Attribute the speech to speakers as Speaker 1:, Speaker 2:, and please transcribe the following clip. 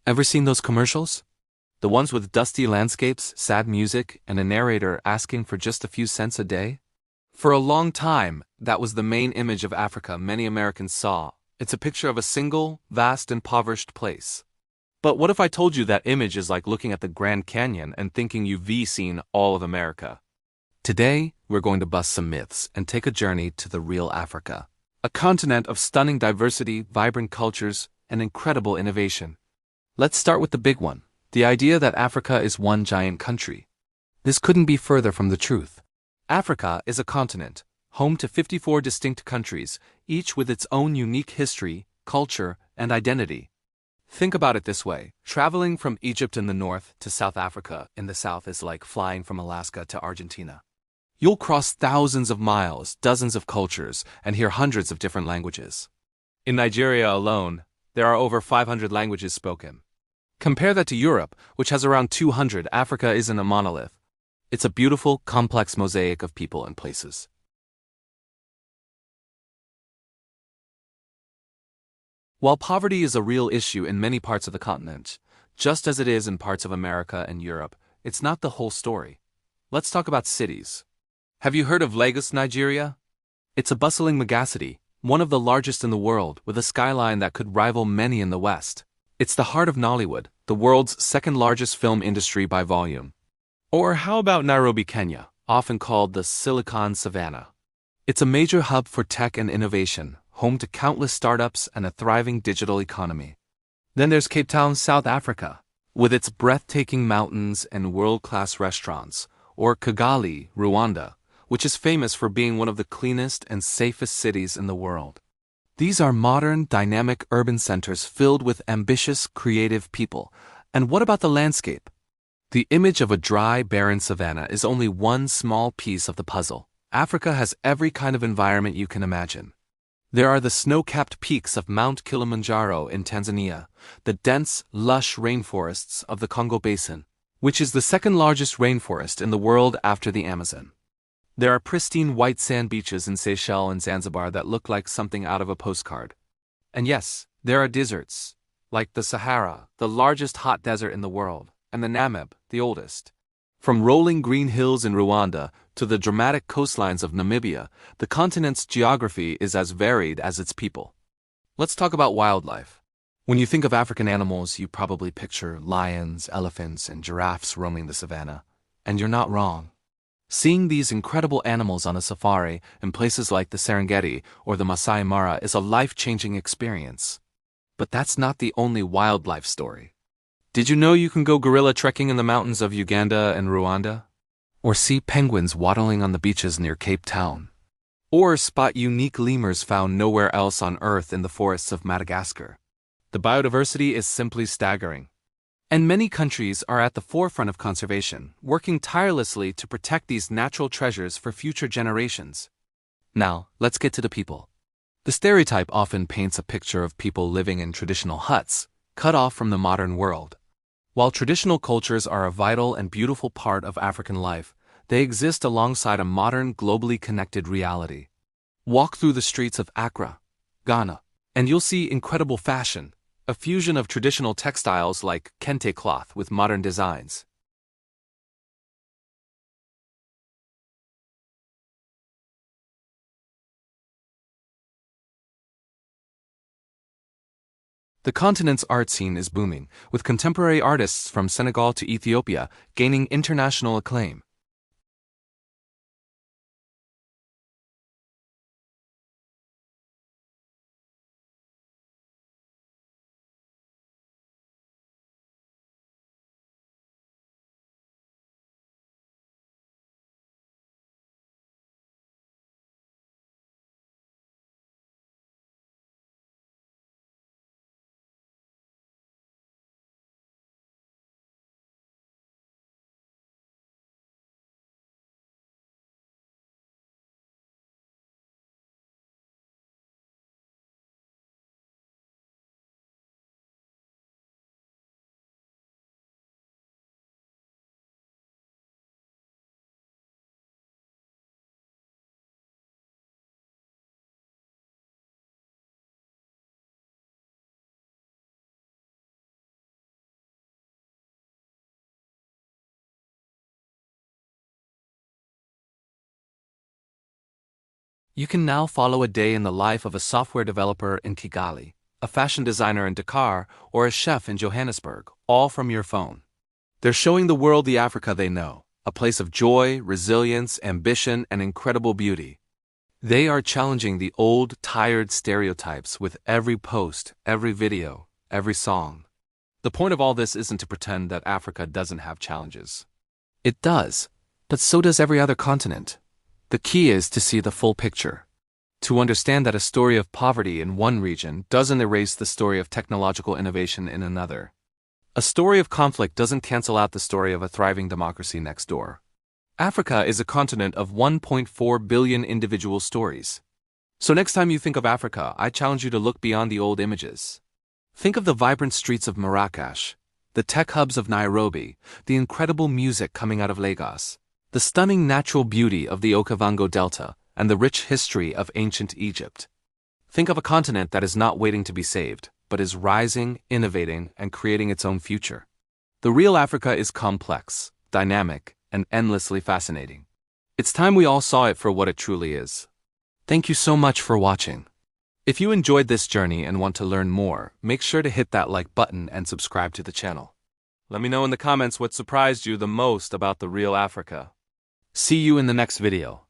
Speaker 1: Ever seen those commercials? The ones with dusty landscapes, sad music, and a narrator asking for just a few cents a day? For a long time, that was the main image of Africa many Americans saw. It's a picture of a single, vast, impoverished place. But what if I told you that image is like looking at the Grand Canyon and thinking you've seen all of America? Today, we're going to bust some myths and take a journey to the real Africa. A continent of stunning diversity, vibrant cultures, and incredible innovation. Let's start with the big one, the idea that Africa is one giant country. This couldn't be further from the truth. Africa is a continent, home to 54 distinct countries, each with its own unique history, culture, and identity. Think about it this way, traveling from Egypt in the north to South Africa in the south is like flying from Alaska to Argentina. You'll cross thousands of miles, dozens of cultures, and hear hundreds of different languages. In Nigeria alone, there are over 500 languages spoken. Compare that to Europe, which has around 200. Africa isn't a monolith. It's a beautiful, complex mosaic of people and places. While poverty is a real issue in many parts of the continent, just as it is in parts of America and Europe, it's not the whole story. Let's talk about cities. Have you heard of Lagos, Nigeria? It's a bustling megacity, one of the largest in the world, with a skyline that could rival many in the West. It's the heart of Nollywood, the world's second largest film industry by volume. Or how about Nairobi, Kenya, often called the Silicon Savannah? It's a major hub for tech and innovation, home to countless startups and a thriving digital economy. Then there's Cape Town, South Africa, with its breathtaking mountains and world-class restaurants, or Kigali, Rwanda, which is famous for being one of the cleanest and safest cities in the world. These are modern, dynamic urban centers filled with ambitious, creative people. And what about the landscape? The image of a dry, barren savanna is only one small piece of the puzzle. Africa has every kind of environment you can imagine. There are the snow-capped peaks of Mount Kilimanjaro in Tanzania, the dense, lush rainforests of the Congo Basin, which is the second largest rainforest in the world after the Amazon. There are pristine white sand beaches in Seychelles and Zanzibar that look like something out of a postcard. And yes, there are deserts, like the Sahara, the largest hot desert in the world, and the Namib, the oldest. From rolling green hills in Rwanda to the dramatic coastlines of Namibia, the continent's geography is as varied as its people. Let's talk about wildlife. When you think of African animals, you probably picture lions, elephants, and giraffes roaming the savannah. And you're not wrong. Seeing these incredible animals on a safari in places like the Serengeti or the Masai Mara is a life-changing experience. But that's not the only wildlife story. Did you know you can go gorilla trekking in the mountains of Uganda and Rwanda? Or see penguins waddling on the beaches near Cape Town? Or spot unique lemurs found nowhere else on Earth in the forests of Madagascar? The biodiversity is simply staggering. And many countries are at the forefront of conservation, working tirelessly to protect these natural treasures for future generations. Now, let's get to the people. The stereotype often paints a picture of people living in traditional huts, cut off from the modern world. While traditional cultures are a vital and beautiful part of African life, they exist alongside a modern, globally connected reality. Walk through the streets of Accra, Ghana, and you'll see incredible fashion, a fusion of traditional textiles like kente cloth with modern designs. The continent's art scene is booming, with contemporary artists from Senegal to Ethiopia gaining international acclaim. You can now follow a day in the life of a software developer in Kigali, a fashion designer in Dakar, or a chef in Johannesburg, all from your phone. They're showing the world the Africa they know, a place of joy, resilience, ambition, and incredible beauty. They are challenging the old, tired stereotypes with every post, every video, every song. The point of all this isn't to pretend that Africa doesn't have challenges. It does, but so does every other continent. The key is to see the full picture. To understand that a story of poverty in one region doesn't erase the story of technological innovation in another. A story of conflict doesn't cancel out the story of a thriving democracy next door. Africa is a continent of 1.4 billion individual stories. So next time you think of Africa, I challenge you to look beyond the old images. Think of the vibrant streets of Marrakesh, the tech hubs of Nairobi, the incredible music coming out of Lagos, the stunning natural beauty of the Okavango Delta, and the rich history of ancient Egypt. Think of a continent that is not waiting to be saved, but is rising, innovating, and creating its own future. The real Africa is complex, dynamic, and endlessly fascinating. It's time we all saw it for what it truly is. Thank you so much for watching. If you enjoyed this journey and want to learn more, make sure to hit that like button and subscribe to the channel. Let me know in the comments what surprised you the most about the real Africa. See you in the next video.